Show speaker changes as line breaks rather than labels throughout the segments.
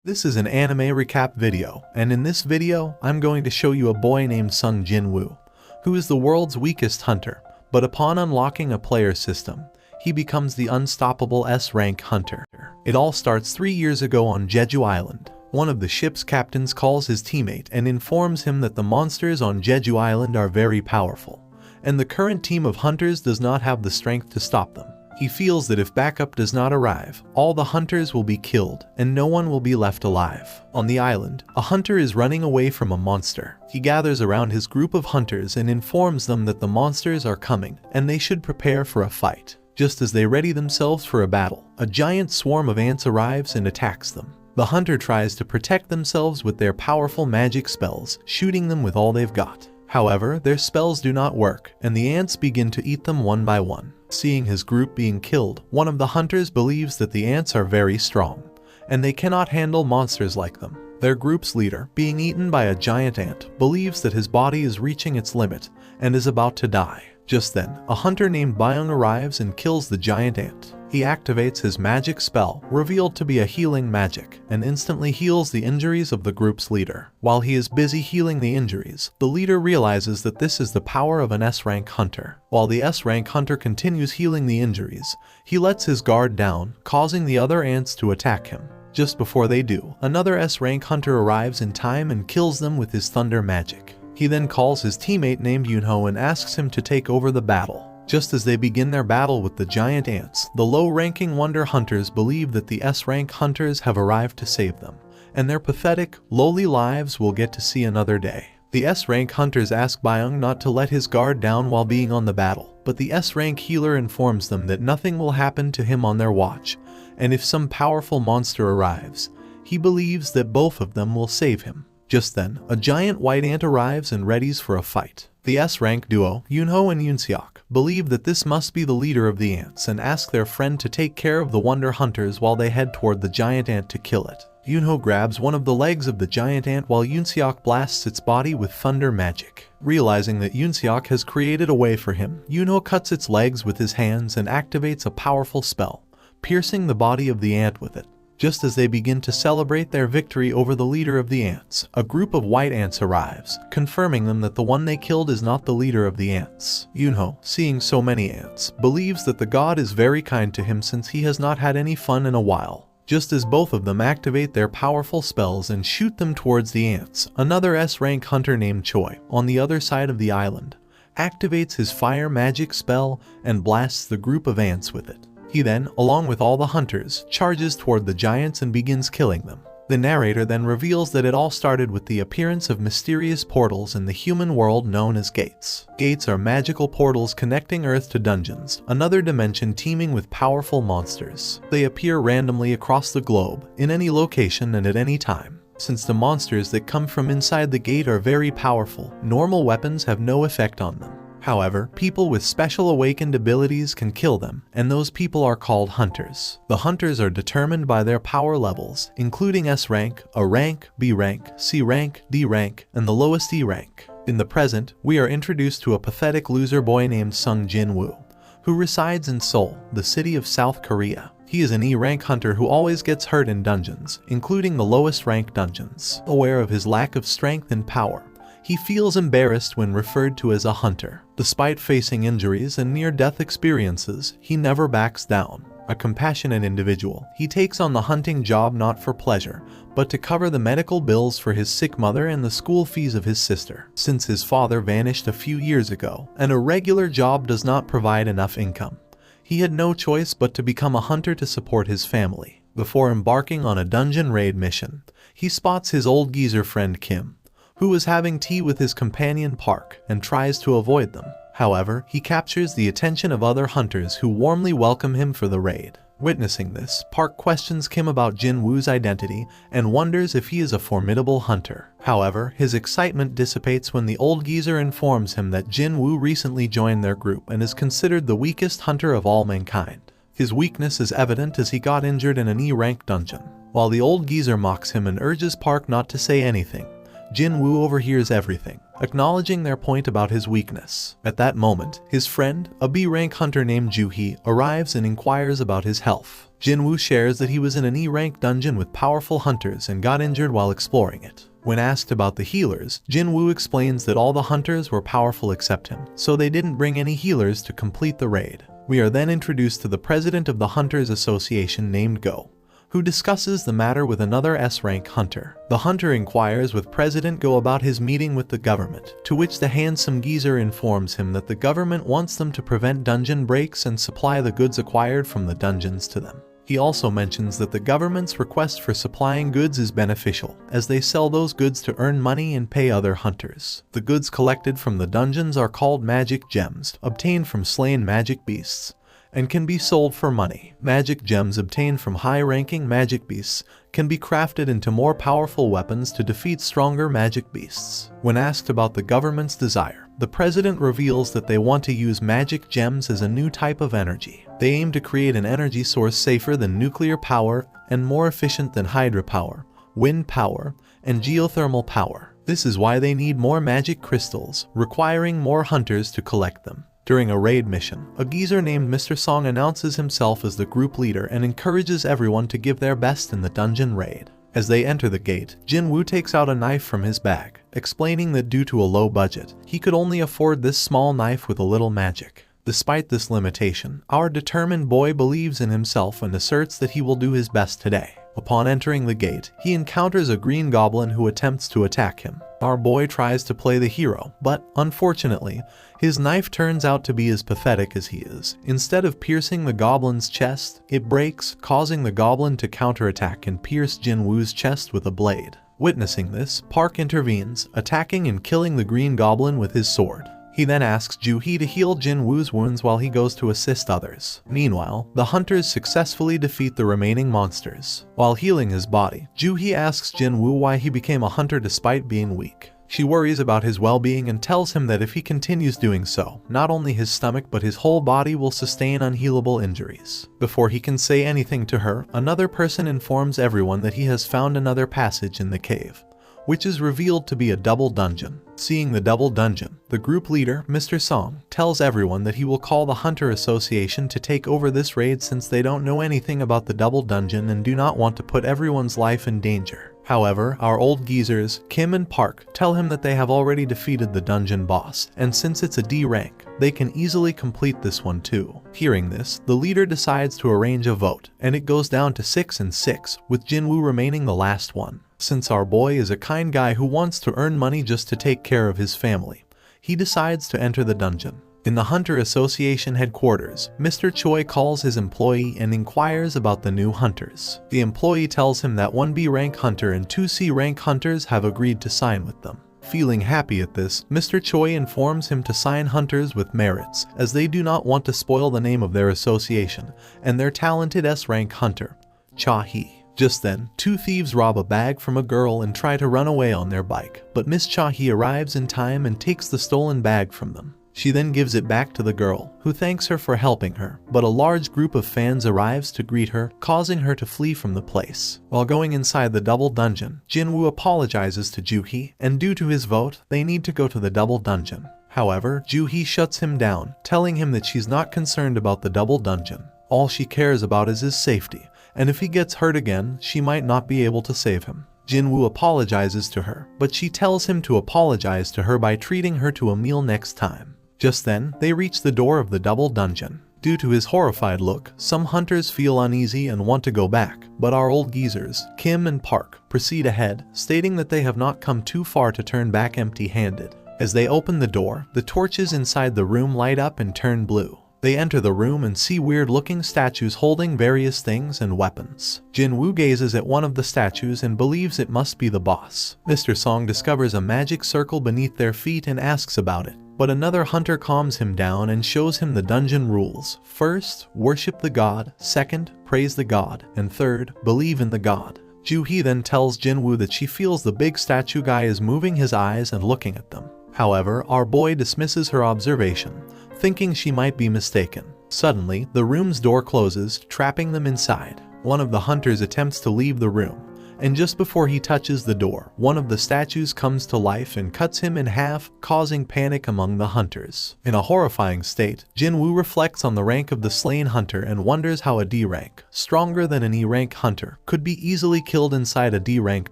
This is an anime recap video, and in this video, I'm going to show you a boy named Sung Jin Woo, who is the world's weakest hunter, but upon unlocking a player system, he becomes the unstoppable S-rank hunter. It all starts 3 years ago on Jeju Island. One of the ship's captains calls his teammate and informs him that the monsters on Jeju Island are very powerful, and the current team of hunters does not have the strength to stop them. He feels that if backup does not arrive, all the hunters will be killed and no one will be left alive. On the island, a hunter is running away from a monster. He gathers around his group of hunters and informs them that the monsters are coming and they should prepare for a fight. Just as they ready themselves for a battle, a giant swarm of ants arrives and attacks them. The hunter tries to protect themselves with their powerful magic spells, shooting them with all they've got. However, their spells do not work, and the ants begin to eat them one by one. Seeing his group being killed, one of the hunters believes that the ants are very strong, and they cannot handle monsters like them. Their group's leader, being eaten by a giant ant, believes that his body is reaching its limit and is about to die. Just then, a hunter named Byung arrives and kills the giant ant. He activates his magic spell, revealed to be a healing magic, and instantly heals the injuries of the group's leader. While he is busy healing the injuries, the leader realizes that this is the power of an S-rank hunter. While the S-rank hunter continues healing the injuries, he lets his guard down, causing the other ants to attack him. Just before they do, another S-rank hunter arrives in time and kills them with his thunder magic. He then calls his teammate named Yunho and asks him to take over the battle. Just as they begin their battle with the giant ants, the low-ranking Wonder Hunters believe that the S-rank hunters have arrived to save them, and their pathetic, lowly lives will get to see another day. The S-rank hunters ask Byung not to let his guard down while being on the battle, but the S-rank healer informs them that nothing will happen to him on their watch, and if some powerful monster arrives, he believes that both of them will save him. Just then, a giant white ant arrives and readies for a fight. The S-rank duo, Yunho and Yoonseok, believe that this must be the leader of the ants and ask their friend to take care of the Wonder Hunters while they head toward the giant ant to kill it. Yunho grabs one of the legs of the giant ant while Yoonseok blasts its body with thunder magic. Realizing that Yoonseok has created a way for him, Yunho cuts its legs with his hands and activates a powerful spell, piercing the body of the ant with it. Just as they begin to celebrate their victory over the leader of the ants, a group of white ants arrives, confirming them that the one they killed is not the leader of the ants. Yunho, seeing so many ants, believes that the god is very kind to him since he has not had any fun in a while. Just as both of them activate their powerful spells and shoot them towards the ants, another S-rank hunter named Choi, on the other side of the island, activates his fire magic spell and blasts the group of ants with it. He then, along with all the hunters, charges toward the giants and begins killing them. The narrator then reveals that it all started with the appearance of mysterious portals in the human world known as gates. Gates are magical portals connecting Earth to dungeons, another dimension teeming with powerful monsters. They appear randomly across the globe, in any location and at any time. Since the monsters that come from inside the gate are very powerful, normal weapons have no effect on them. However, people with special awakened abilities can kill them, and those people are called hunters. The hunters are determined by their power levels, including S rank, A rank, B rank, C rank, D rank, and the lowest E rank. In the present, we are introduced to a pathetic loser boy named Sung Jin Woo, who resides in Seoul, the city of South Korea. He is an E-rank hunter who always gets hurt in dungeons, including the lowest rank dungeons. Aware of his lack of strength and power, he feels embarrassed when referred to as a hunter. Despite facing injuries and near-death experiences, he never backs down. A compassionate individual, he takes on the hunting job not for pleasure, but to cover the medical bills for his sick mother and the school fees of his sister. Since his father vanished a few years ago, and a regular job does not provide enough income, he had no choice but to become a hunter to support his family. Before embarking on a dungeon raid mission, he spots his old geezer friend Kim, who is having tea with his companion Park, and tries to avoid them. However, he captures the attention of other hunters who warmly welcome him for the raid. Witnessing this, Park questions Kim about Jin Woo's identity and wonders if he is a formidable hunter. However, his excitement dissipates when the old geezer informs him that Jin Woo recently joined their group and is considered the weakest hunter of all mankind. His weakness is evident as he got injured in an E-rank dungeon. While the old geezer mocks him and urges Park not to say anything, Jin Woo overhears everything, acknowledging their point about his weakness. At that moment, his friend, a B-rank hunter named Ju-hee, arrives and inquires about his health. Jin Woo shares that he was in an E-rank dungeon with powerful hunters and got injured while exploring it. When asked about the healers, Jin Woo explains that all the hunters were powerful except him, so they didn't bring any healers to complete the raid. We are then introduced to the president of the Hunters Association named Go, who discusses the matter with another S-rank hunter. The hunter inquires with President Go about his meeting with the government, to which the handsome geezer informs him that the government wants them to prevent dungeon breaks and supply the goods acquired from the dungeons to them. He also mentions that the government's request for supplying goods is beneficial, as they sell those goods to earn money and pay other hunters. The goods collected from the dungeons are called magic gems, obtained from slain magic beasts, and can be sold for money. Magic gems obtained from high-ranking magic beasts can be crafted into more powerful weapons to defeat stronger magic beasts. When asked about the government's desire, the president reveals that they want to use magic gems as a new type of energy. They aim to create an energy source safer than nuclear power and more efficient than hydropower, wind power, and geothermal power. This is why they need more magic crystals, requiring more hunters to collect them. During a raid mission, a geezer named Mr. Song announces himself as the group leader and encourages everyone to give their best in the dungeon raid. As they enter the gate, Jin Woo takes out a knife from his bag, explaining that due to a low budget, he could only afford this small knife with a little magic. Despite this limitation, our determined boy believes in himself and asserts that he will do his best today. Upon entering the gate, he encounters a green goblin who attempts to attack him. Our boy tries to play the hero, but unfortunately, his knife turns out to be as pathetic as he is. Instead of piercing the goblin's chest, it breaks, causing the goblin to counterattack and pierce Jin Woo's chest with a blade. Witnessing this, Park intervenes, attacking and killing the green goblin with his sword. He then asks Ju-hee to heal Jin Woo's wounds while he goes to assist others. Meanwhile, the hunters successfully defeat the remaining monsters. While healing his body, Ju-hee asks Jin Woo why he became a hunter despite being weak. She worries about his well-being and tells him that if he continues doing so, not only his stomach but his whole body will sustain unhealable injuries. Before he can say anything to her, another person informs everyone that he has found another passage in the cave, which is revealed to be a double dungeon. Seeing the double dungeon, the group leader, Mr. Song, tells everyone that he will call the Hunter Association to take over this raid since they don't know anything about the double dungeon and do not want to put everyone's life in danger. However, our old geezers, Kim and Park, tell him that they have already defeated the dungeon boss, and since it's a D rank, they can easily complete this one too. Hearing this, the leader decides to arrange a vote, and it goes down to 6 and 6, with Jin Woo remaining the last one. Since our boy is a kind guy who wants to earn money just to take care of his family, he decides to enter the dungeon. In the Hunter Association headquarters, Mr. Choi calls his employee and inquires about the new hunters. The employee tells him that 1 B rank hunter and 2 C rank hunters have agreed to sign with them. Feeling happy at this, Mr. Choi informs him to sign hunters with merits, as they do not want to spoil the name of their association and their talented S-rank hunter, Cha-hee. Just then, 2 thieves rob a bag from a girl and try to run away on their bike, but Miss Cha-hee arrives in time and takes the stolen bag from them. She then gives it back to the girl, who thanks her for helping her, but a large group of fans arrives to greet her, causing her to flee from the place. While going inside the double dungeon, Jin Woo apologizes to Ju-hee, and due to his vote, they need to go to the double dungeon. However, Ju-hee shuts him down, telling him that she's not concerned about the double dungeon. All she cares about is his safety, and if he gets hurt again, she might not be able to save him. Jin Woo apologizes to her, but she tells him to apologize to her by treating her to a meal next time. Just then, they reach the door of the double dungeon. Due to his horrified look, some hunters feel uneasy and want to go back, but our old geezers, Kim and Park, proceed ahead, stating that they have not come too far to turn back empty-handed. As they open the door, the torches inside the room light up and turn blue. They enter the room and see weird-looking statues holding various things and weapons. Jin Woo gazes at one of the statues and believes it must be the boss. Mr. Song discovers a magic circle beneath their feet and asks about it, but another hunter calms him down and shows him the dungeon rules. First, worship the god. Second, praise the god. And third, believe in the god. Ju-hee then tells Jin Woo that she feels the big statue guy is moving his eyes and looking at them. However, our boy dismisses her observation, thinking she might be mistaken. Suddenly, the room's door closes, trapping them inside. One of the hunters attempts to leave the room, and just before he touches the door, one of the statues comes to life and cuts him in half, causing panic among the hunters. In a horrifying state, Jin Woo reflects on the rank of the slain hunter and wonders how a D rank, stronger than an E rank hunter, could be easily killed inside a D rank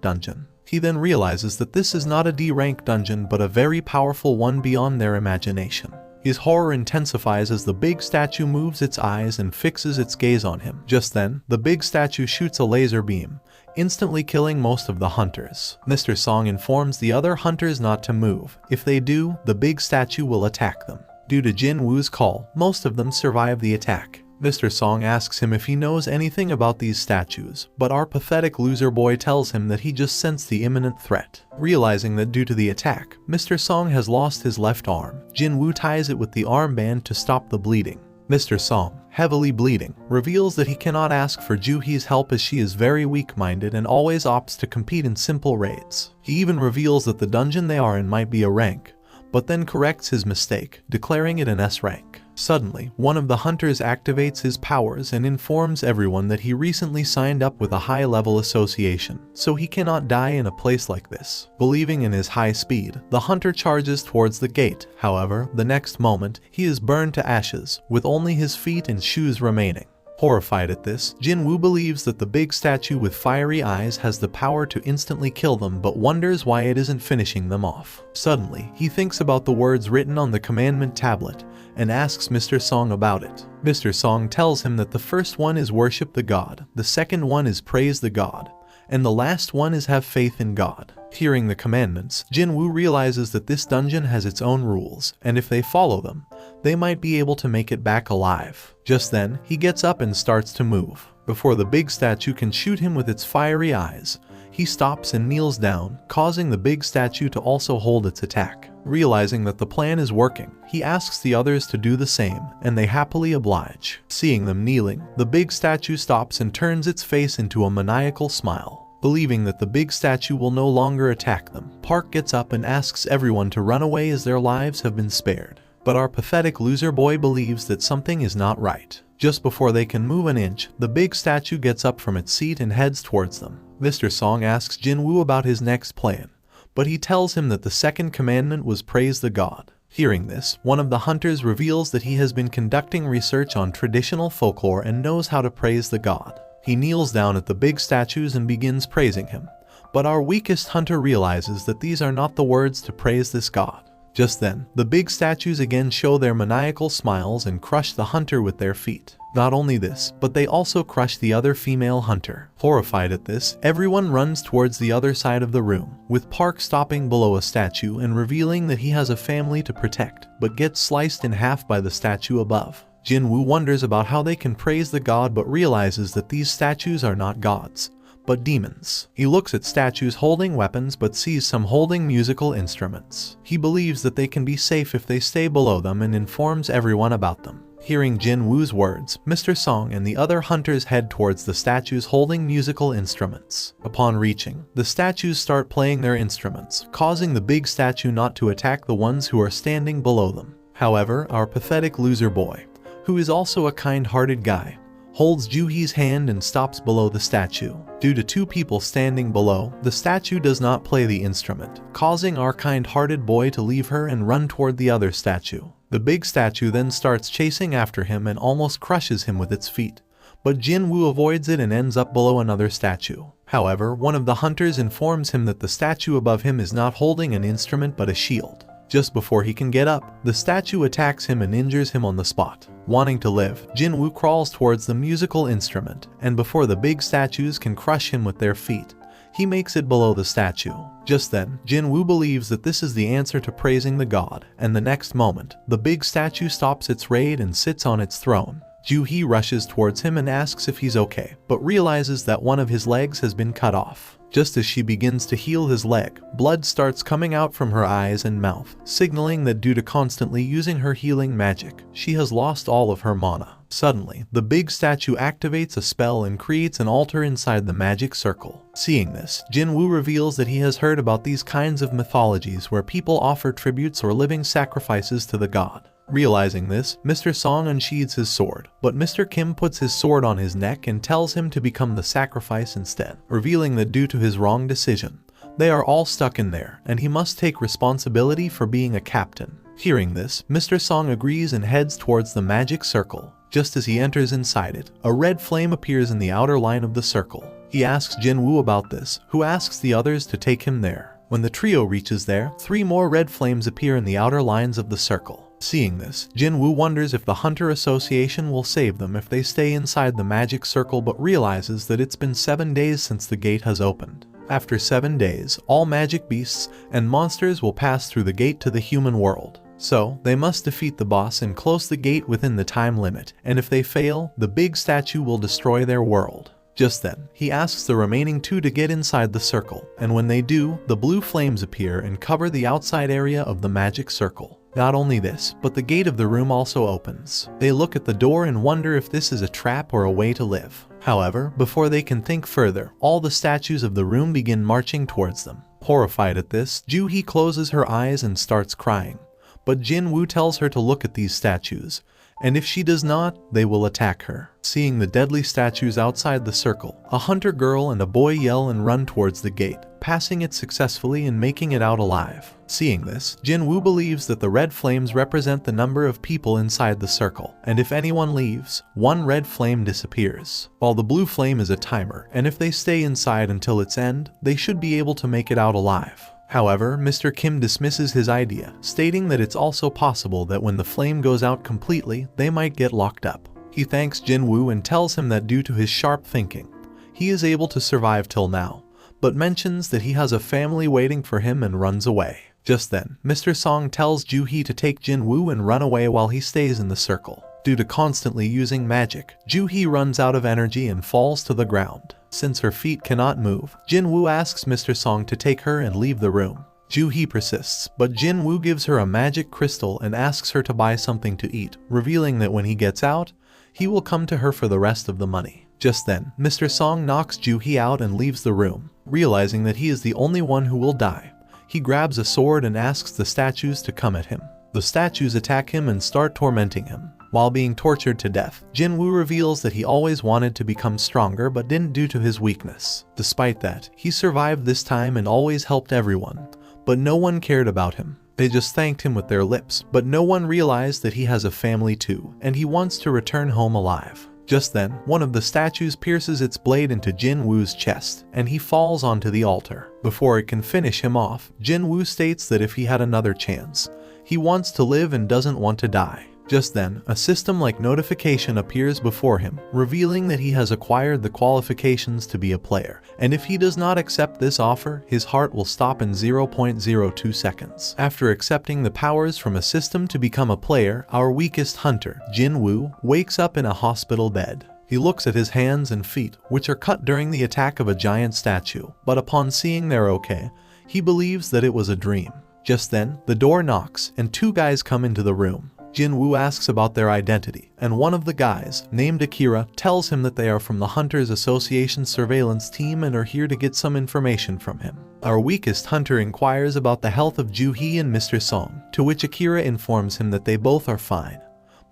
dungeon. He then realizes that this is not a D rank dungeon but a very powerful one beyond their imagination. His horror intensifies as the big statue moves its eyes and fixes its gaze on him. Just then, the big statue shoots a laser beam, instantly killing most of the hunters. Mr. Song informs the other hunters not to move. If they do, the big statue will attack them. Due to Jin Woo's call, most of them survive the attack. Mr. Song asks him if he knows anything about these statues, but our pathetic loser boy tells him that he just sensed the imminent threat. Realizing that due to the attack, Mr. Song has lost his left arm, Jin Woo ties it with the armband to stop the bleeding. Mr. Song, heavily bleeding, reveals that he cannot ask for Ju-hee's help as she is very weak-minded and always opts to compete in simple raids. He even reveals that the dungeon they are in might be a rank, but then corrects his mistake, declaring it an S rank. Suddenly, one of the hunters activates his powers and informs everyone that he recently signed up with a high-level association, so he cannot die in a place like this. Believing in his high speed, the hunter charges towards the gate. However, the next moment, he is burned to ashes, with only his feet and shoes remaining. Horrified at this, Jin Woo believes that the big statue with fiery eyes has the power to instantly kill them but wonders why it isn't finishing them off. Suddenly, he thinks about the words written on the commandment tablet and asks Mr. Song about it. Mr. Song tells him that the first one is worship the god, the second one is praise the god, and the last one is have faith in God. Hearing the commandments, Jin Woo realizes that this dungeon has its own rules, and if they follow them, they might be able to make it back alive. Just then, he gets up and starts to move. Before the big statue can shoot him with its fiery eyes, he stops and kneels down, causing the big statue to also hold its attack. Realizing that the plan is working, he asks the others to do the same, and they happily oblige. Seeing them kneeling, the big statue stops and turns its face into a maniacal smile. Believing that the big statue will no longer attack them, Park gets up and asks everyone to run away as their lives have been spared. But our pathetic loser boy believes that something is not right. Just before they can move an inch, the big statue gets up from its seat and heads towards them. Mr. Song asks Jin Woo about his next plan, but he tells him that the second commandment was praise the god. Hearing this, one of the hunters reveals that he has been conducting research on traditional folklore and knows how to praise the god. He kneels down at the big statues and begins praising him, but our weakest hunter realizes that these are not the words to praise this god. Just then, the big statues again show their maniacal smiles and crush the hunter with their feet. Not only this, but they also crush the other female hunter. Horrified at this, everyone runs towards the other side of the room, with Park stopping below a statue and revealing that he has a family to protect, but gets sliced in half by the statue above. Jin Woo wonders about how they can praise the god but realizes that these statues are not gods, but demons. He looks at statues holding weapons but sees some holding musical instruments. He believes that they can be safe if they stay below them and informs everyone about them. Hearing Jin Woo's words, Mr. Song and the other hunters head towards the statues holding musical instruments. Upon reaching, the statues start playing their instruments, causing the big statue not to attack the ones who are standing below them. However, our pathetic loser boy, who is also a kind-hearted guy, holds Ju-hee's hand and stops below the statue. Due to two people standing below, the statue does not play the instrument, causing our kind-hearted boy to leave her and run toward the other statue. The big statue then starts chasing after him and almost crushes him with its feet, but Jin Woo avoids it and ends up below another statue. However, one of the hunters informs him that the statue above him is not holding an instrument but a shield. Just before he can get up, the statue attacks him and injures him on the spot. Wanting to live, Jin Woo crawls towards the musical instrument, and before the big statues can crush him with their feet, he makes it below the statue. Just then, Jin Woo believes that this is the answer to praising the god, and the next moment, the big statue stops its raid and sits on its throne. Ju-hee rushes towards him and asks if he's okay, but realizes that one of his legs has been cut off. Just as she begins to heal his leg, blood starts coming out from her eyes and mouth, signaling that due to constantly using her healing magic, she has lost all of her mana. Suddenly, the big statue activates a spell and creates an altar inside the magic circle. Seeing this, Jin Woo reveals that he has heard about these kinds of mythologies where people offer tributes or living sacrifices to the god. Realizing this, Mr. Song unsheathes his sword, but Mr. Kim puts his sword on his neck and tells him to become the sacrifice instead, revealing that due to his wrong decision, they are all stuck in there, and he must take responsibility for being a captain. Hearing this, Mr. Song agrees and heads towards the magic circle. Just as he enters inside it, a red flame appears in the outer line of the circle. He asks Jin Woo about this, who asks the others to take him there. When the trio reaches there, 3 more red flames appear in the outer lines of the circle. Seeing this, Jin Woo wonders if the Hunter Association will save them if they stay inside the magic circle, but realizes that it's been 7 days since the gate has opened. After 7 days, all magic beasts and monsters will pass through the gate to the human world. So, they must defeat the boss and close the gate within the time limit, and if they fail, the big statue will destroy their world. Just then, he asks the remaining 2 to get inside the circle, and when they do, the blue flames appear and cover the outside area of the magic circle. Not only this, but the gate of the room also opens. They look at the door and wonder if this is a trap or a way to live. However, before they can think further, all the statues of the room begin marching towards them. Horrified at this, Joo-hee closes her eyes and starts crying. But Jin Woo tells her to look at these statues, and if she does not, they will attack her. Seeing the deadly statues outside the circle, a hunter girl and a boy yell and run towards the gate, passing it successfully and making it out alive. Seeing this, Jin Woo believes that the red flames represent the number of people inside the circle, and if anyone leaves, 1 red flame disappears, while the blue flame is a timer, and if they stay inside until its end, they should be able to make it out alive. However, Mr. Kim dismisses his idea, stating that it's also possible that when the flame goes out completely, they might get locked up. He thanks Jin Woo and tells him that due to his sharp thinking, he is able to survive till now, but mentions that he has a family waiting for him and runs away. Just then, Mr. Song tells Joo-hee to take Jin Woo and run away while he stays in the circle. Due to constantly using magic, Joo-hee runs out of energy and falls to the ground. Since her feet cannot move, Jin Woo asks Mr. Song to take her and leave the room. Joo-hee persists, but Jin Woo gives her a magic crystal and asks her to buy something to eat, revealing that when he gets out, he will come to her for the rest of the money. Just then, Mr. Song knocks Joo-hee out and leaves the room. Realizing that he is the only one who will die, he grabs a sword and asks the statues to come at him. The statues attack him and start tormenting him. While being tortured to death, Jin Woo reveals that he always wanted to become stronger but didn't due to his weakness. Despite that, he survived this time and always helped everyone, but no one cared about him. They just thanked him with their lips, but no one realized that he has a family too, and he wants to return home alive. Just then, one of the statues pierces its blade into Jin Woo's chest, and he falls onto the altar. Before it can finish him off, Jin Woo states that if he had another chance, he wants to live and doesn't want to die. Just then, a system-like notification appears before him, revealing that he has acquired the qualifications to be a player, and if he does not accept this offer, his heart will stop in 0.02 seconds. After accepting the powers from a system to become a player, our weakest hunter, Jin Woo, wakes up in a hospital bed. He looks at his hands and feet, which are cut during the attack of a giant statue, but upon seeing they're okay, he believes that it was a dream. Just then, the door knocks, and 2 guys come into the room. Jin Woo asks about their identity, and one of the guys, named Akira, tells him that they are from the Hunters Association surveillance team and are here to get some information from him. Our weakest hunter inquires about the health of Joo-hee and Mr. Song, to which Akira informs him that they both are fine.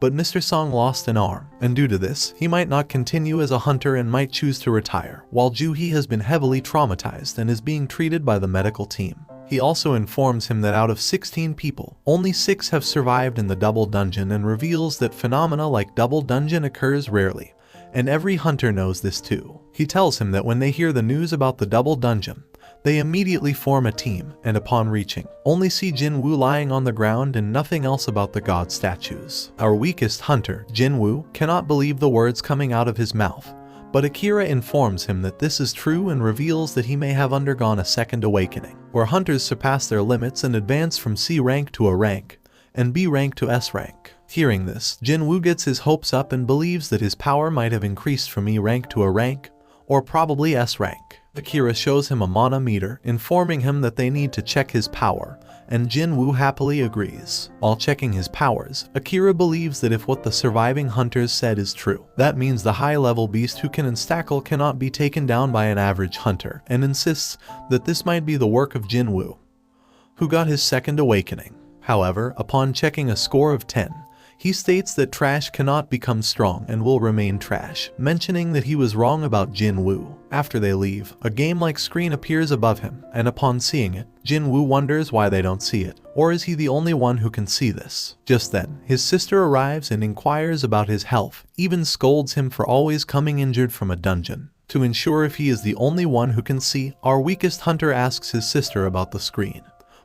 But Mr. Song lost an arm, and due to this, he might not continue as a hunter and might choose to retire, while Joo-hee has been heavily traumatized and is being treated by the medical team. He also informs him that out of 16 people, only 6 have survived in the double dungeon and reveals that phenomena like double dungeon occurs rarely, and every hunter knows this too. He tells him that when they hear the news about the double dungeon, they immediately form a team, and upon reaching, only see Jin Woo lying on the ground and nothing else about the god statues. Our weakest hunter, Jin Woo, cannot believe the words coming out of his mouth, but Akira informs him that this is true and reveals that he may have undergone a second awakening, where hunters surpass their limits and advance from C rank to A rank, and B rank to S rank. Hearing this, Jin Woo gets his hopes up and believes that his power might have increased from E rank to A rank, or probably S rank. Akira shows him a mana meter, informing him that they need to check his power, and Jin Woo happily agrees. While checking his powers, Akira believes that if what the surviving hunters said is true, that means the high-level beast who can instackle cannot be taken down by an average hunter, and insists that this might be the work of Jin Woo, who got his second awakening. However, upon checking a score of 10, He states that trash cannot become strong and will remain trash, mentioning that he was wrong about Jin Woo. After they leave, a game-like screen appears above him, and upon seeing it, Jin Woo wonders why they don't see it. Or is he the only one who can see this? Just then, his sister arrives and inquires about his health, even scolds him for always coming injured from a dungeon. To ensure if he is the only one who can see, our weakest hunter asks his sister about the screen.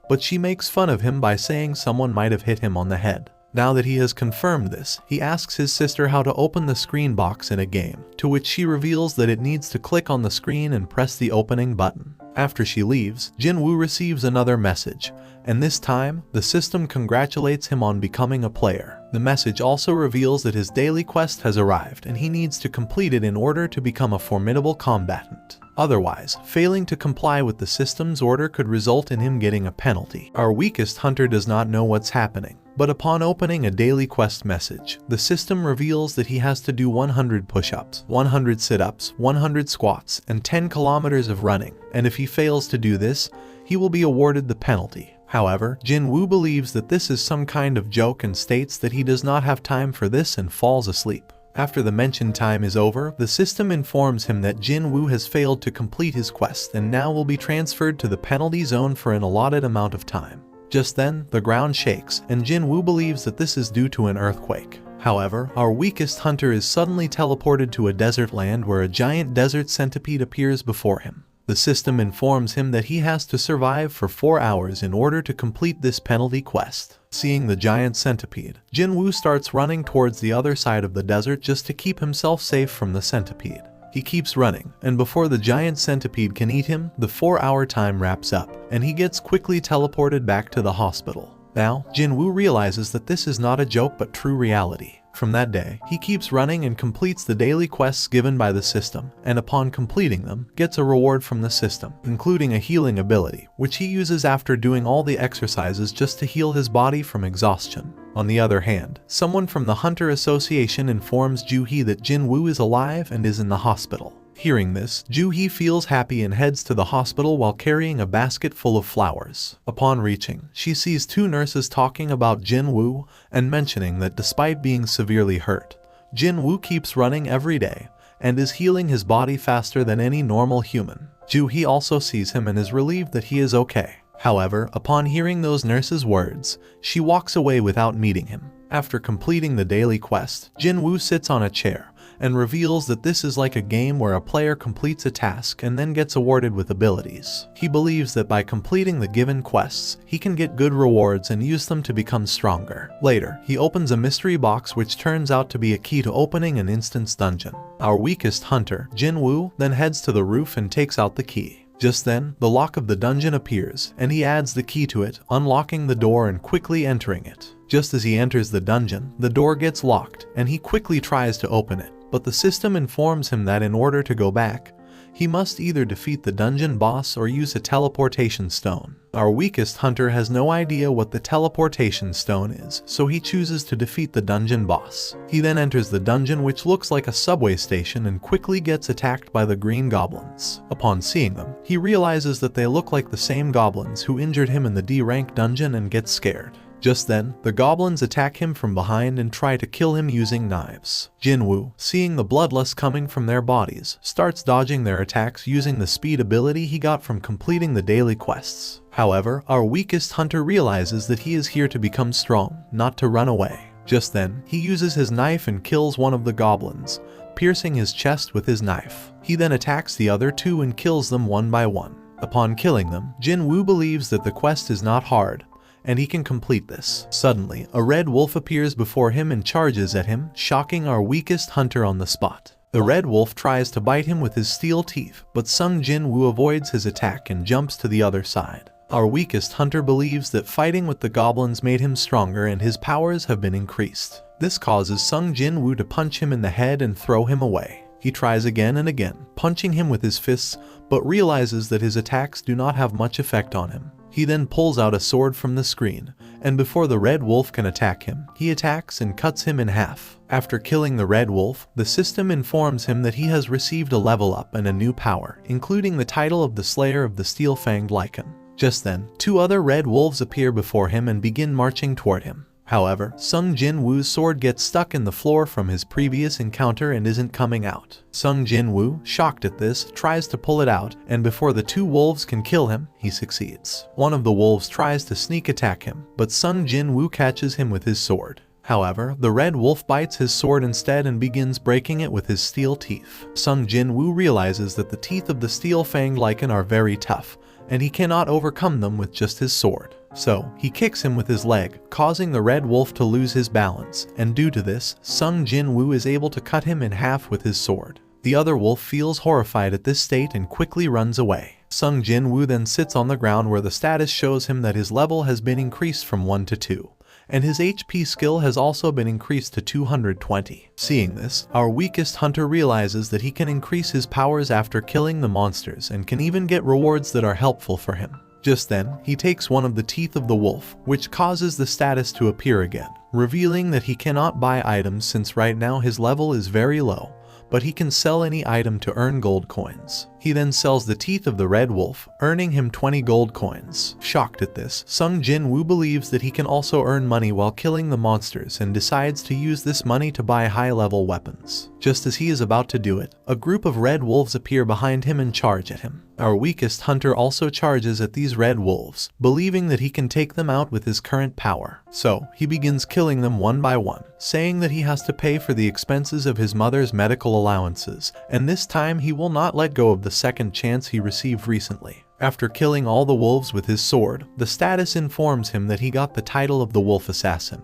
But she makes fun of him by saying someone might have hit him on the head. Now that he has confirmed this, he asks his sister how to open the screen box in a game, to which she reveals that it needs to click on the screen and press the opening button. After she leaves, Jin Woo receives another message, and this time, the system congratulates him on becoming a player. The message also reveals that his daily quest has arrived and he needs to complete it in order to become a formidable combatant. Otherwise, failing to comply with the system's order could result in him getting a penalty. Our weakest hunter does not know what's happening, but upon opening a daily quest message, the system reveals that he has to do 100 push-ups, 100 sit-ups, 100 squats, and 10 kilometers of running, and if he fails to do this, he will be awarded the penalty. However, Jin Woo believes that this is some kind of joke and states that he does not have time for this and falls asleep. After the mentioned time is over, the system informs him that Jin Woo has failed to complete his quest and now will be transferred to the penalty zone for an allotted amount of time. Just then, the ground shakes, and Jin Woo believes that this is due to an earthquake. However, our weakest hunter is suddenly teleported to a desert land where a giant desert centipede appears before him. The system informs him that he has to survive for 4 hours in order to complete this penalty quest. Seeing the giant centipede, Jin Woo starts running towards the other side of the desert just to keep himself safe from the centipede. He keeps running, and before the giant centipede can eat him, the 4-hour time wraps up, and he gets quickly teleported back to the hospital. Now, Jin Woo realizes that this is not a joke but true reality. From that day, he keeps running and completes the daily quests given by the system, and upon completing them, gets a reward from the system, including a healing ability, which he uses after doing all the exercises just to heal his body from exhaustion. On the other hand, someone from the Hunter Association informs Ju-hee that Jin Woo is alive and is in the hospital. Hearing this, Ju-hee feels happy and heads to the hospital while carrying a basket full of flowers. Upon reaching, she sees 2 nurses talking about Jin Woo and mentioning that despite being severely hurt, Jin Woo keeps running every day and is healing his body faster than any normal human. Ju-hee also sees him and is relieved that he is okay. However, upon hearing those nurses' words, she walks away without meeting him. After completing the daily quest, Jin Woo sits on a chair and reveals that this is like a game where a player completes a task and then gets awarded with abilities. He believes that by completing the given quests, he can get good rewards and use them to become stronger. Later, he opens a mystery box which turns out to be a key to opening an instance dungeon. Our weakest hunter, Jin Woo, then heads to the roof and takes out the key. Just then, the lock of the dungeon appears, and he adds the key to it, unlocking the door and quickly entering it. Just as he enters the dungeon, the door gets locked, and he quickly tries to open it. But the system informs him that in order to go back, he must either defeat the dungeon boss or use a teleportation stone. Our weakest hunter has no idea what the teleportation stone is, so he chooses to defeat the dungeon boss. He then enters the dungeon, which looks like a subway station, and quickly gets attacked by the green goblins. Upon seeing them, he realizes that they look like the same goblins who injured him in the D-rank dungeon and gets scared. Just then, the goblins attack him from behind and try to kill him using knives. Jin Woo, seeing the bloodlust coming from their bodies, starts dodging their attacks using the speed ability he got from completing the daily quests. However, our weakest hunter realizes that he is here to become strong, not to run away. Just then, he uses his knife and kills one of the goblins, piercing his chest with his knife. He then attacks the other 2 and kills them one by one. Upon killing them, Jin Woo believes that the quest is not hard, and he can complete this. Suddenly, a red wolf appears before him and charges at him, shocking our weakest hunter on the spot. The red wolf tries to bite him with his steel teeth, but Sung Jin Woo avoids his attack and jumps to the other side. Our weakest hunter believes that fighting with the goblins made him stronger and his powers have been increased. This causes Sung Jin Woo to punch him in the head and throw him away. He tries again and again, punching him with his fists, but realizes that his attacks do not have much effect on him. He then pulls out a sword from the screen, and before the red wolf can attack him, he attacks and cuts him in half. After killing the red wolf, the system informs him that he has received a level up and a new power, including the title of the Slayer of the Steel-Fanged Lycan. Just then, 2 other red wolves appear before him and begin marching toward him. However, Sung Jin Woo's sword gets stuck in the floor from his previous encounter and isn't coming out. Sung Jin Woo, shocked at this, tries to pull it out, and before the two wolves can kill him, he succeeds. One of the wolves tries to sneak attack him, but Sung Jin Woo catches him with his sword. However, the red wolf bites his sword instead and begins breaking it with his steel teeth. Sung Jin Woo realizes that the teeth of the steel-fanged lichen are very tough, and he cannot overcome them with just his sword. So, he kicks him with his leg, causing the red wolf to lose his balance, and due to this, Sung Jin Woo is able to cut him in half with his sword. The other wolf feels horrified at this state and quickly runs away. Sung Jin Woo then sits on the ground where the status shows him that his level has been increased from 1 to 2. And his HP skill has also been increased to 220. Seeing this, our weakest hunter realizes that he can increase his powers after killing the monsters and can even get rewards that are helpful for him. Just then, he takes one of the teeth of the wolf, which causes the status to appear again, revealing that he cannot buy items since right now his level is very low, but he can sell any item to earn gold coins. He then sells the teeth of the red wolf, earning him 20 gold coins. Shocked at this, Sung Jin Woo believes that he can also earn money while killing the monsters and decides to use this money to buy high-level weapons. Just as he is about to do it, a group of red wolves appear behind him and charge at him. Our weakest hunter also charges at these red wolves, believing that he can take them out with his current power. So, he begins killing them one by one, saying that he has to pay for the expenses of his mother's medical allowances, and this time he will not let go of the second chance he received recently. After killing all the wolves with his sword, the status informs him that he got the title of the Wolf Assassin,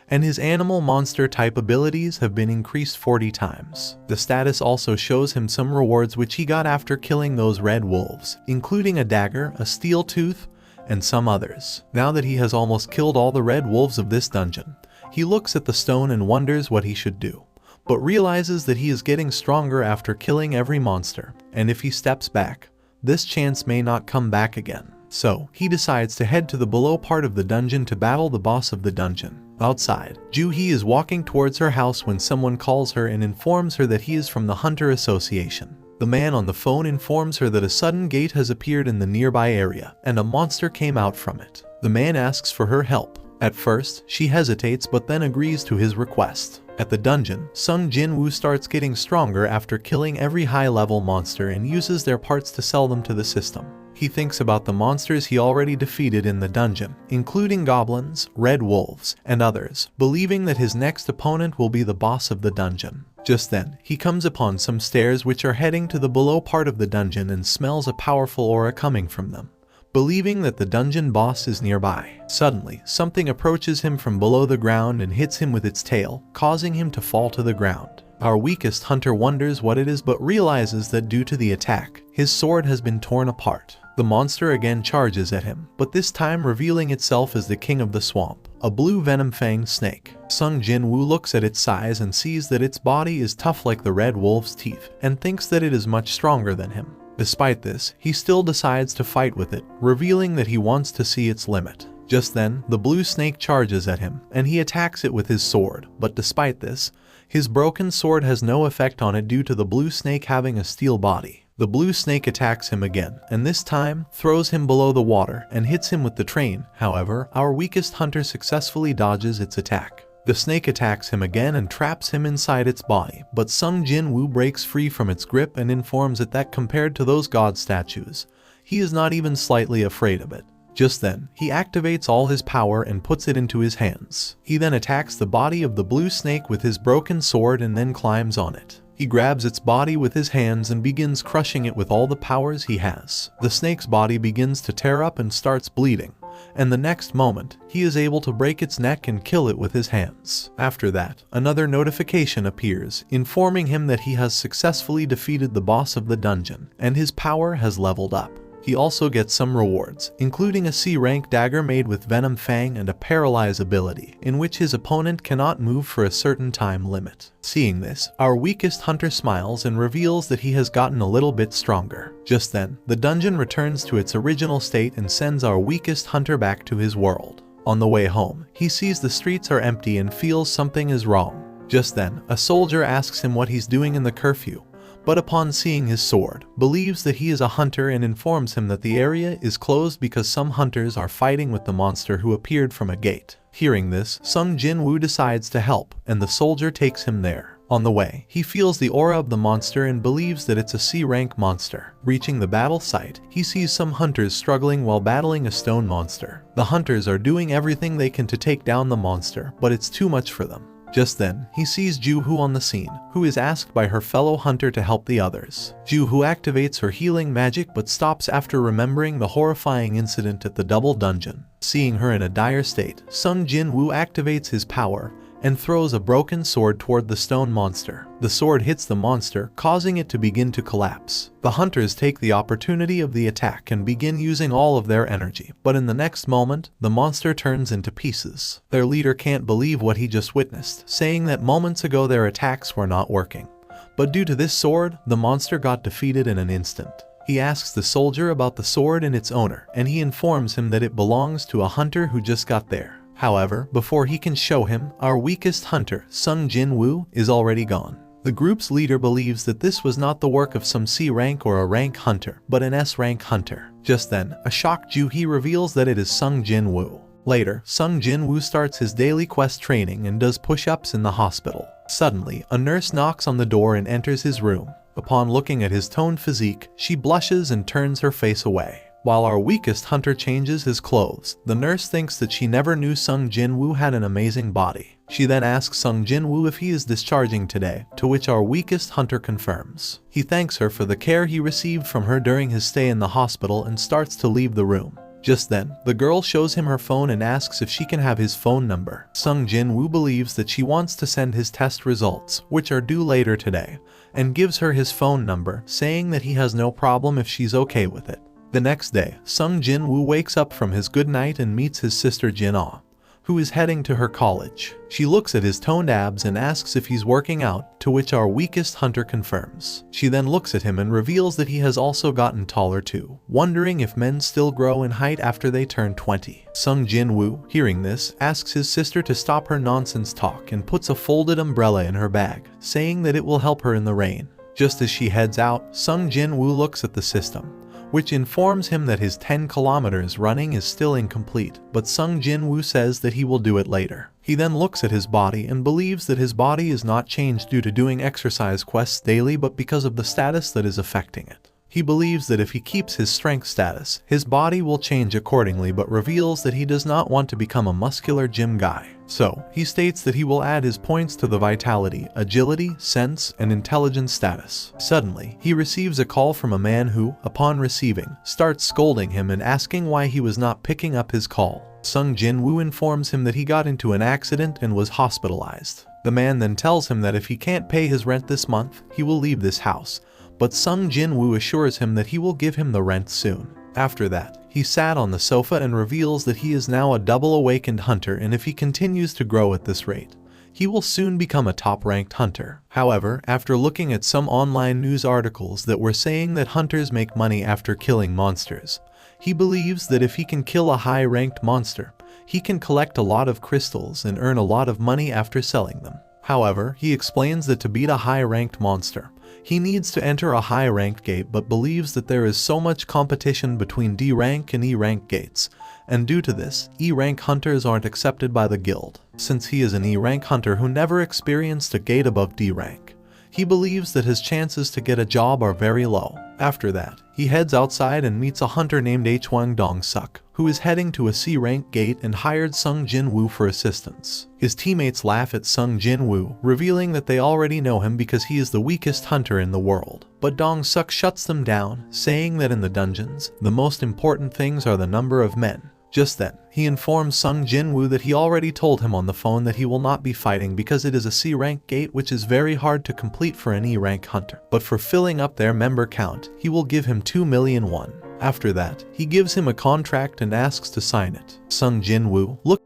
and his animal monster type abilities have been increased 40 times. The status also shows him some rewards which he got after killing those red wolves, including a dagger, a steel tooth, and some others. Now that he has almost killed all the red wolves of this dungeon, he looks at the stone and wonders what he should do, but realizes that he is getting stronger after killing every monster, and if he steps back, this chance may not come back again. So, he decides to head to the below part of the dungeon to battle the boss of the dungeon. Outside, Ju-hee is walking towards her house when someone calls her and informs her that he is from the Hunter Association. The man on the phone informs her that a sudden gate has appeared in the nearby area, and a monster came out from it. The man asks for her help. At first, she hesitates but then agrees to his request. At the dungeon, Sung Jin Woo starts getting stronger after killing every high-level monster and uses their parts to sell them to the system. He thinks about the monsters he already defeated in the dungeon, including goblins, red wolves, and others, believing that his next opponent will be the boss of the dungeon. Just then, he comes upon some stairs which are heading to the below part of the dungeon and smells a powerful aura coming from them, believing that the dungeon boss is nearby. Suddenly, something approaches him from below the ground and hits him with its tail, causing him to fall to the ground. Our weakest hunter wonders what it is but realizes that due to the attack, his sword has been torn apart. The monster again charges at him, but this time revealing itself as the king of the swamp, a blue venom-fanged snake. Sung Jin Woo looks at its size and sees that its body is tough like the red wolf's teeth, and thinks that it is much stronger than him. Despite this, he still decides to fight with it, revealing that he wants to see its limit. Just then, the blue snake charges at him, and he attacks it with his sword, but despite this, his broken sword has no effect on it due to the blue snake having a steel body. The blue snake attacks him again, and this time throws him below the water and hits him with the train. However, our weakest hunter successfully dodges its attack. The snake attacks him again and traps him inside its body, but Sung Jin Woo breaks free from its grip and informs it that compared to those god statues, he is not even slightly afraid of it. Just then, he activates all his power and puts it into his hands. He then attacks the body of the blue snake with his broken sword and then climbs on it. He grabs its body with his hands and begins crushing it with all the powers he has. The snake's body begins to tear up and starts bleeding, and the next moment, he is able to break its neck and kill it with his hands. After that, another notification appears, informing him that he has successfully defeated the boss of the dungeon, and his power has leveled up. He also gets some rewards, including a C-rank dagger made with Venom Fang and a Paralyze ability, in which his opponent cannot move for a certain time limit. Seeing this, our weakest hunter smiles and reveals that he has gotten a little bit stronger. Just then, the dungeon returns to its original state and sends our weakest hunter back to his world. On the way home, he sees the streets are empty and feels something is wrong. Just then, a soldier asks him what he's doing in the curfew, but upon seeing his sword, believes that he is a hunter and informs him that the area is closed because some hunters are fighting with the monster who appeared from a gate. Hearing this, Sung Jin Woo decides to help, and the soldier takes him there. On the way, he feels the aura of the monster and believes that it's a C-rank monster. Reaching the battle site, he sees some hunters struggling while battling a stone monster. The hunters are doing everything they can to take down the monster, but it's too much for them. Just then, he sees Ju-hoo on the scene, who is asked by her fellow hunter to help the others. Ju-hoo activates her healing magic but stops after remembering the horrifying incident at the double dungeon. Seeing her in a dire state, Sung Jin Woo activates his power and throws a broken sword toward the stone monster. The sword hits the monster, causing it to begin to collapse. The hunters take the opportunity of the attack and begin using all of their energy, but in the next moment, the monster turns into pieces. Their leader can't believe what he just witnessed, saying that moments ago their attacks were not working. But due to this sword, the monster got defeated in an instant. He asks the soldier about the sword and its owner, and he informs him that it belongs to a hunter who just got there. However, before he can show him, our weakest hunter, Sung Jin Woo, is already gone. The group's leader believes that this was not the work of some C-rank or a rank hunter, but an S-rank hunter. Just then, a shocked Ju-hee reveals that it is Sung Jin Woo. Later, Sung Jin Woo starts his daily quest training and does push-ups in the hospital. Suddenly, a nurse knocks on the door and enters his room. Upon looking at his toned physique, she blushes and turns her face away. While our weakest hunter changes his clothes, the nurse thinks that she never knew Sung Jin Woo had an amazing body. She then asks Sung Jin Woo if he is discharging today, to which our weakest hunter confirms. He thanks her for the care he received from her during his stay in the hospital and starts to leave the room. Just then, the girl shows him her phone and asks if she can have his phone number. Sung Jin Woo believes that she wants to send his test results, which are due later today, and gives her his phone number, saying that he has no problem if she's okay with it. The next day, Sung Jin Woo wakes up from his good night and meets his sister Jin-ah, who is heading to her college. She looks at his toned abs and asks if he's working out, to which our weakest hunter confirms. She then looks at him and reveals that he has also gotten taller too, wondering if men still grow in height after they turn 20. Sung Jin Woo, hearing this, asks his sister to stop her nonsense talk and puts a folded umbrella in her bag, saying that it will help her in the rain. Just as she heads out, Sung Jin Woo looks at the system, which informs him that his 10 kilometers running is still incomplete, but Sung Jin Woo says that he will do it later. He then looks at his body and believes that his body is not changed due to doing exercise quests daily but because of the status that is affecting it. He believes that if he keeps his strength status, his body will change accordingly but reveals that he does not want to become a muscular gym guy. So, he states that he will add his points to the vitality, agility, sense, and intelligence status. Suddenly, he receives a call from a man who, upon receiving, starts scolding him and asking why he was not picking up his call. Sung Jin Woo informs him that he got into an accident and was hospitalized. The man then tells him that if he can't pay his rent this month, he will leave this house. But Sung Jin Woo assures him that he will give him the rent soon. After that, he sat on the sofa and reveals that he is now a double awakened hunter, and if he continues to grow at this rate, he will soon become a top-ranked hunter. However, after looking at some online news articles that were saying that hunters make money after killing monsters, he believes that if he can kill a high-ranked monster, he can collect a lot of crystals and earn a lot of money after selling them. However, he explains that to beat a high-ranked monster, he needs to enter a high-ranked gate but believes that there is so much competition between D-rank and E-rank gates, and due to this, E-rank hunters aren't accepted by the guild. Since he is an E-rank hunter who never experienced a gate above D-rank, he believes that his chances to get a job are very low. After that, he heads outside and meets a hunter named Hwang Dong-suk, who is heading to a C-rank gate and hired Sung Jin Woo for assistance. His teammates laugh at Sung Jin Woo, revealing that they already know him because he is the weakest hunter in the world. But Dong-suk shuts them down, saying that in the dungeons, the most important things are the number of men. Just then, he informs Sung Jin Woo that he already told him on the phone that he will not be fighting because it is a C-rank gate which is very hard to complete for an E-rank hunter. But for filling up their member count, he will give him 2 million won. After that, he gives him a contract and asks to sign it. Sung Jin Woo looks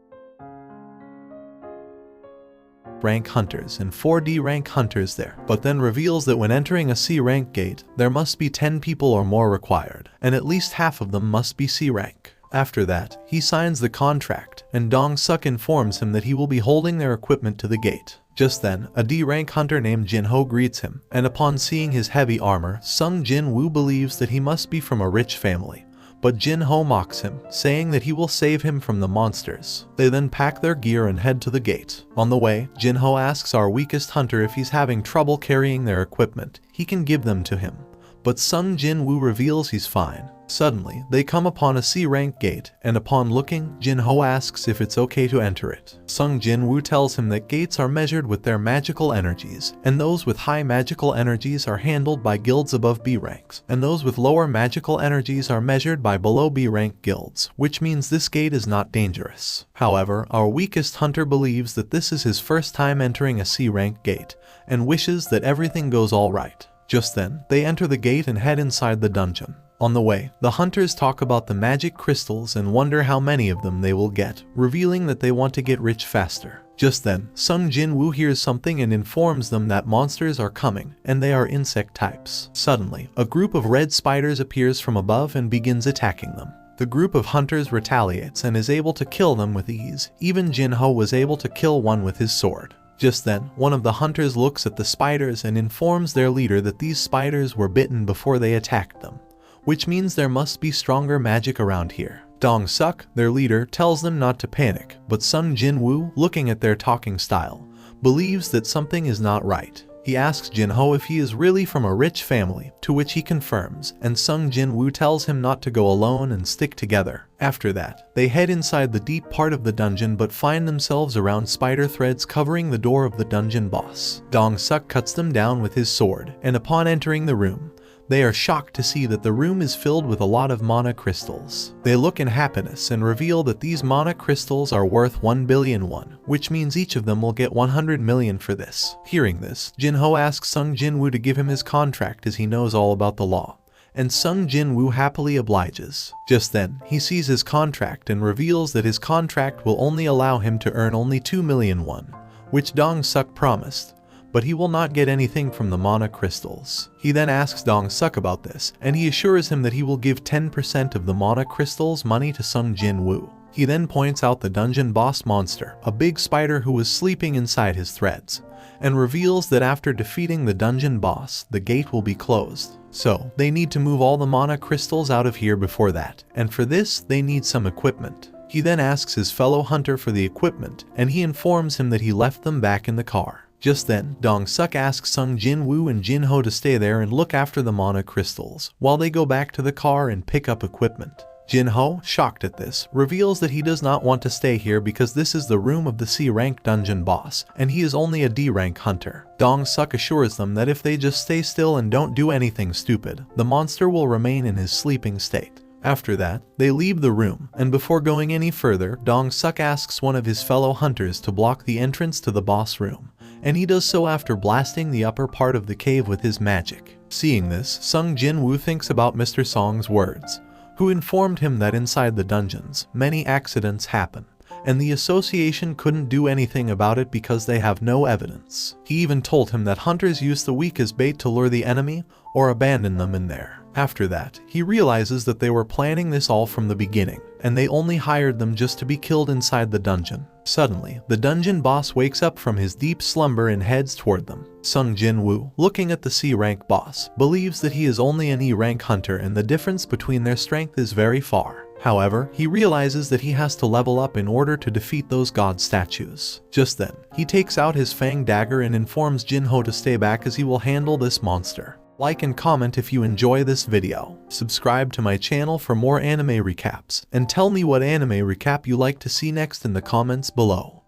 at rank hunters and 4D rank hunters there, but then reveals that when entering a C-rank gate, there must be 10 people or more required, and at least half of them must be C-rank. After that, he signs the contract, and Dong-suk informs him that he will be holding their equipment to the gate. Just then, a D-rank hunter named Jin-ho greets him, and upon seeing his heavy armor, Sung Jin Woo believes that he must be from a rich family, but Jin-ho mocks him, saying that he will save him from the monsters. They then pack their gear and head to the gate. On the way, Jin-ho asks our weakest hunter if he's having trouble carrying their equipment. He can give them to him, but Sung Jin Woo reveals he's fine. Suddenly, they come upon a C-rank gate, and upon looking, Jin-ho asks if it's okay to enter it. Sung Jin Woo tells him that gates are measured with their magical energies, and those with high magical energies are handled by guilds above B ranks, and those with lower magical energies are measured by below B rank guilds, which means this gate is not dangerous. However, our weakest hunter believes that this is his first time entering a C-rank gate, and wishes that everything goes alright. Just then, they enter the gate and head inside the dungeon. On the way, the hunters talk about the magic crystals and wonder how many of them they will get, revealing that they want to get rich faster. Just then, Sung Jin Woo hears something and informs them that monsters are coming, and they are insect types. Suddenly, a group of red spiders appears from above and begins attacking them. The group of hunters retaliates and is able to kill them with ease. Even Jin-ho was able to kill one with his sword. Just then, one of the hunters looks at the spiders and informs their leader that these spiders were bitten before they attacked them, which means there must be stronger magic around here. Dong-suk, their leader, tells them not to panic, but Sung Jin Woo, looking at their talking style, believes that something is not right. He asks Jin-ho if he is really from a rich family, to which he confirms, and Sung Jin Woo tells him not to go alone and stick together. After that, they head inside the deep part of the dungeon but find themselves around spider threads covering the door of the dungeon boss. Dong-suk cuts them down with his sword, and upon entering the room, they are shocked to see that the room is filled with a lot of mana crystals. They look in happiness and reveal that these mana crystals are worth 1 billion won, which means each of them will get 100 million for this. Hearing this, Jin-ho asks Sung Jin Woo to give him his contract as he knows all about the law, and Sung Jin Woo happily obliges. Just then, he sees his contract and reveals that his contract will only allow him to earn only 2 million won, which Dong-suk promised, but he will not get anything from the mana crystals. He then asks Dong-suk about this, and he assures him that he will give 10% of the mana crystals money to Sung Jin Woo. He then points out the dungeon boss monster, a big spider who was sleeping inside his threads, and reveals that after defeating the dungeon boss, the gate will be closed. So, they need to move all the mana crystals out of here before that, and for this, they need some equipment. He then asks his fellow hunter for the equipment, and he informs him that he left them back in the car. Just then, Dong-suk asks Sung Jin Woo and Jin-ho to stay there and look after the mana crystals, while they go back to the car and pick up equipment. Jin-ho, shocked at this, reveals that he does not want to stay here because this is the room of the C-rank dungeon boss, and he is only a D-rank hunter. Dong-suk assures them that if they just stay still and don't do anything stupid, the monster will remain in his sleeping state. After that, they leave the room, and before going any further, Dong-suk asks one of his fellow hunters to block the entrance to the boss room, and he does so after blasting the upper part of the cave with his magic. Seeing this, Sung Jin Woo thinks about Mr. Song's words, who informed him that inside the dungeons, many accidents happen, and the association couldn't do anything about it because they have no evidence. He even told him that hunters use the weak as bait to lure the enemy or abandon them in there. After that, he realizes that they were planning this all from the beginning, and they only hired them just to be killed inside the dungeon. Suddenly, the dungeon boss wakes up from his deep slumber and heads toward them. Sung Jin Woo, looking at the C-rank boss, believes that he is only an E-rank hunter and the difference between their strength is very far. However, he realizes that he has to level up in order to defeat those god statues. Just then, he takes out his fang dagger and informs Jin-ho to stay back as he will handle this monster. Like and comment if you enjoy this video. Subscribe to my channel for more anime recaps, and tell me what anime recap you like to see next in the comments below.